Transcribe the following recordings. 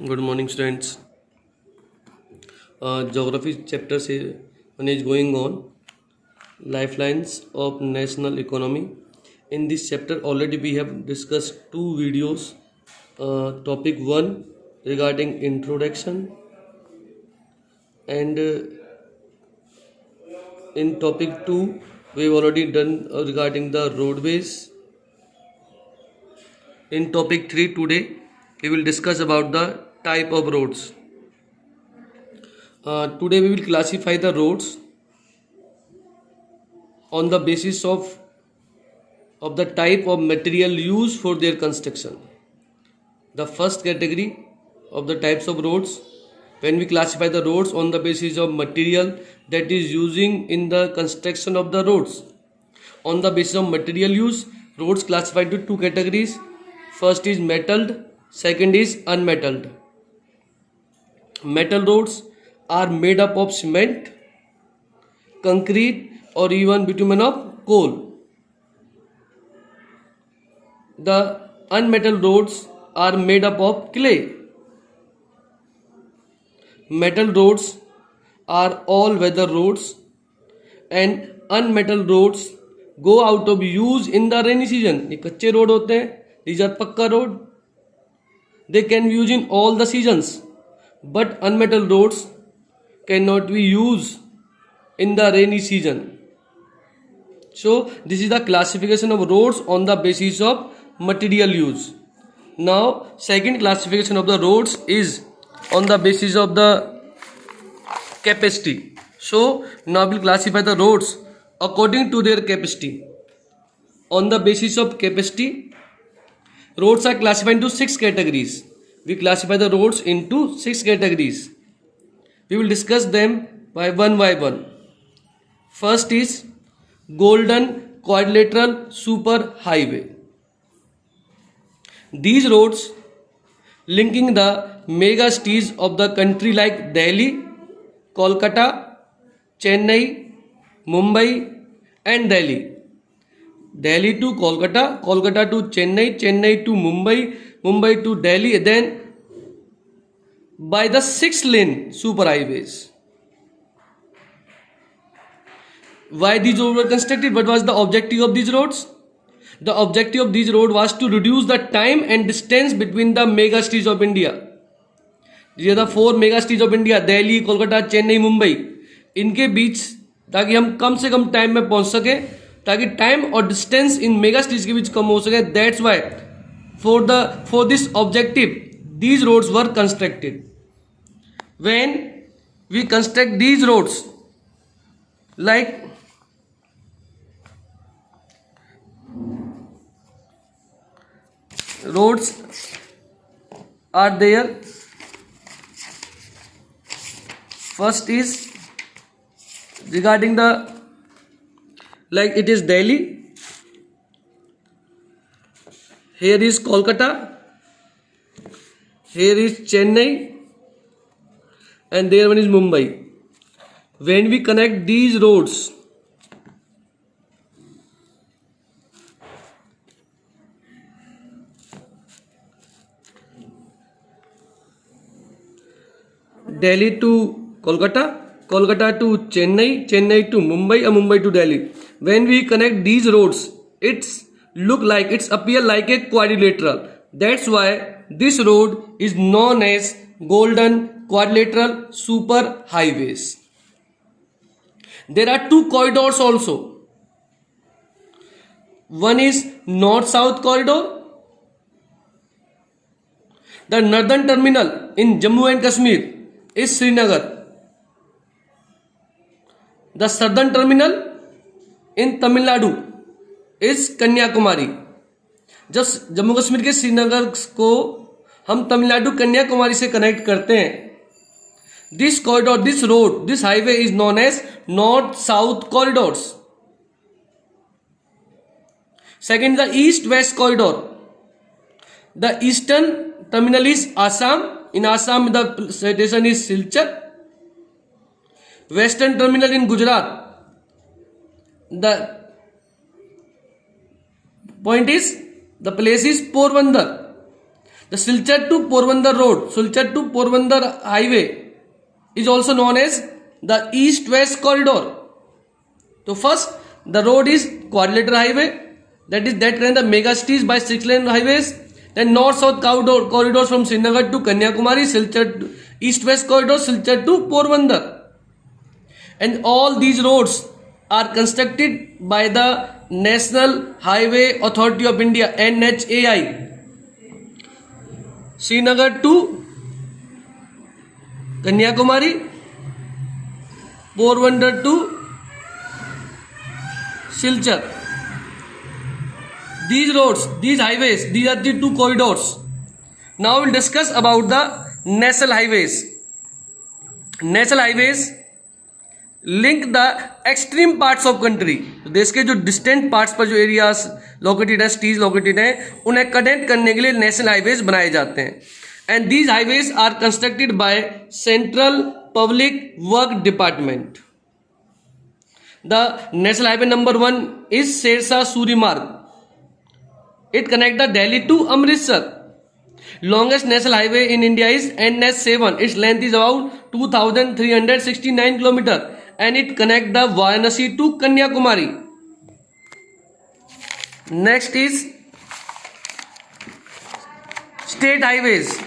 Good morning, students. Geography chapter 1 is going on. Lifelines of national economy. In this chapter, already we have discussed two videos. Topic 1 regarding introduction, and in topic 2 we've already done regarding the roadways. In topic 3 today we will discuss about the type of roads. Today we will classify the roads on the basis of the type of material used for their construction. The first category of the types of roads, when we classify the roads on the basis of material that is using in the construction of the roads. On the basis of material use, roads classified to two categories. First is metalled, second is unmetalled. Metal roads are made up of cement, concrete, or even bitumen of coal. The unmetalled roads are made up of clay. Metal roads are all-weather roads, and unmetalled roads go out of use in the rainy season. ये कच्चे road होते हैं, these are पक्का road. They can be used in all the seasons, but unmetalled roads cannot be used in the rainy season. So this is the classification of roads on the basis of material use. Now second classification of the roads is on the basis of the capacity. So now we will classify the roads according to their capacity. On the basis of capacity, roads are classified into 6 categories. We classify the roads into 6 categories. We will discuss them by one. First is Golden Quadrilateral Super Highway. These roads linking the mega cities of the country like Delhi, Kolkata, Chennai, Mumbai and Delhi. Delhi to Kolkata, Kolkata to Chennai, Chennai to Mumbai, Mumbai to Delhi, then by the 6-lane super highways. Why these roads were constructed? What was the objective of these roads? The objective of these roads was to reduce the time and distance between the mega cities of India. These are the 4 mega cities of India: Delhi, Kolkata, Chennai, Mumbai. इनके बीच ताकि हम कम से कम time में पहुंच सके, ताकि time और distance in mega cities के बीच कम हो सके. That's why for this objective these roads were constructed. When we construct these roads, like roads are there. First is regarding the, like it is Delhi, here is Kolkata, here is Chennai, and there one is Mumbai. When we connect these roads, Delhi to Kolkata, Kolkata to Chennai, Chennai to Mumbai, and Mumbai to Delhi. When we connect these roads, it's appear like a quadrilateral. That's why this road is known as Golden Quadrilateral Super Highways. There are 2 corridors also. One is North-South corridor. The northern terminal in Jammu and Kashmir is Srinagar. The southern terminal in Tamil Nadu is Kanyakumari. जब जम्मू कश्मीर के श्रीनगर को हम तमिलनाडु कन्याकुमारी से connect करते हैं, this corridor, this road, this highway is known as north south corridors. Second, the east-west corridor. The eastern terminal is Assam. In Assam, the station is Silchar. Western terminal in Gujarat. The point is, the place is Porbandar. The Silchar to Porbandar road, Silchar to Porbandar highway is also known as the east-west corridor. So first, the road is quadrilateral highway, that connect the mega cities by 6-lane highways. Then north-south corridors from Srinagar to Kanyakumari, Silchar to east-west corridor, Silchar to Porbandar. And all these roads are constructed by the National Highway Authority of India, NHAI. Srinagar to Kanyakumari, Porbandar to Silchar. These roads, these highways, these are the two corridors. Now we'll discuss about the national highways. National highways link the extreme parts of country. देश के जो distant parts पर जो areas located है, cities located हैं, उन्हें connect करने के लिए national highways बनाए जाते हैं. And these highways are constructed by Central Public Work Department. The national highway number 1 is Sirsa Suri Marg. It connects the Delhi to Amritsar. Longest national highway in India is NH7. Its length is about 2,369 km and it connects the Varanasi to Kanyakumari. Next is state highways.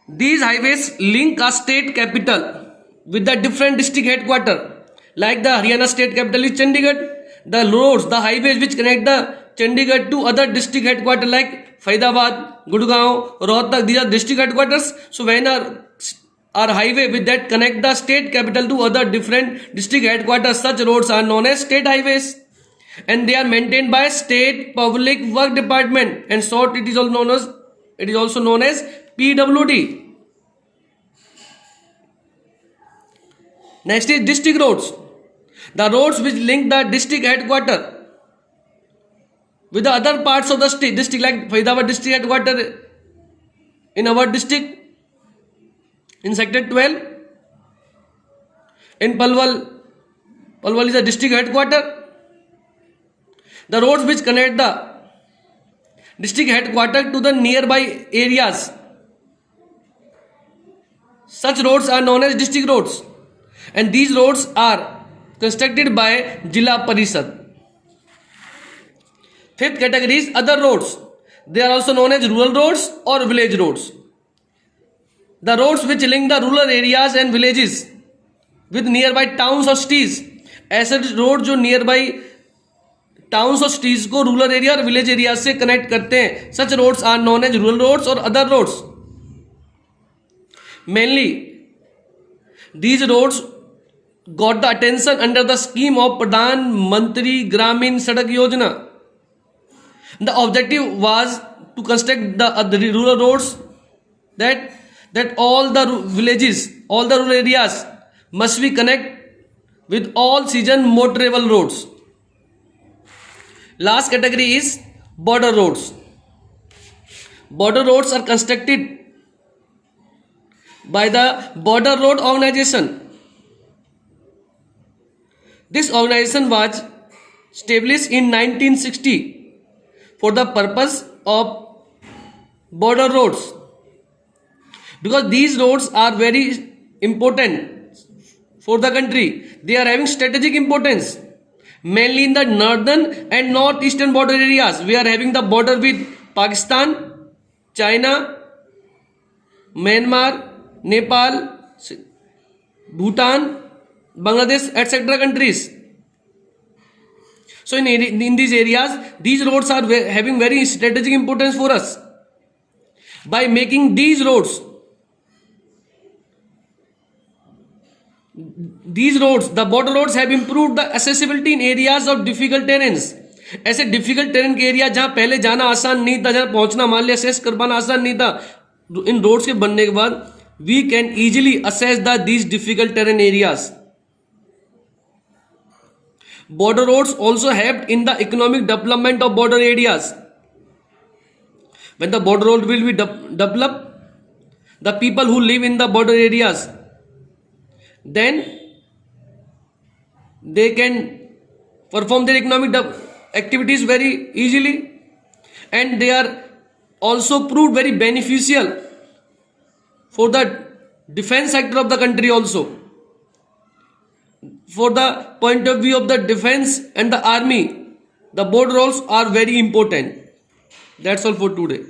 These highways link a state capital with the different district headquarters. Like the Haryana state capital is Chandigarh. The roads, the highways which connect the Chandigarh to other district headquarters like Faridabad, Gurgaon, Rohtak, these are district headquarters. So when our highway with that connect the state capital to other different district headquarters, such roads are known as state highways. And they are maintained by State Public Work Department. And short it is also known as PWD. Next is district roads. The roads which link the district headquarters with the other parts of the state, district like Faridabad district headquarters in our district, in sector 12, in Palwal is a district headquarters. The roads which connect the district headquarters to the nearby areas, such roads are known as district roads. And these roads are constructed by Jilla Parishad. Fifth category is other roads. They are also known as rural roads or village roads. The roads which link the rural areas and villages with nearby towns or cities. ऐसे road जो nearby towns or cities को rural area और village area से connect करते हैं, such roads are known as rural roads or other roads. Mainly, these roads got the attention under the scheme of Pradhan Mantri Gramin Sadak Yojana. The objective was to construct the rural roads that all the villages, all the rural areas must be connected with all season motorable roads. Last category is border roads. Border roads are constructed by the Border Road Organization. This organization was established in 1960 for the purpose of border roads, because these roads are very important for the country. They are having strategic importance, mainly in the northern and northeastern border areas. We are having the border with Pakistan, China, Myanmar, Nepal, Bhutan, Bangladesh, etc. countries. So in these areas, these roads are having very strategic importance for us. By making these roads, the border roads have improved the accessibility in areas of difficult terrains. ऐसे difficult terrain के area जहां पहले जाना आसान नहीं था, जहां पहुंचना मान लिया असेस कर पाना आसान नहीं था, इन रोड्स के बनने के बाद we can easily access these difficult terrain areas. Border roads also helped in the economic development of border areas. When the border road will be developed, the people who live in the border areas, then they can perform their economic activities very easily. and they are also proved very beneficial for the defense sector of the country also. For the point of view of the defense and the army, the board roles are very important. That's all for today.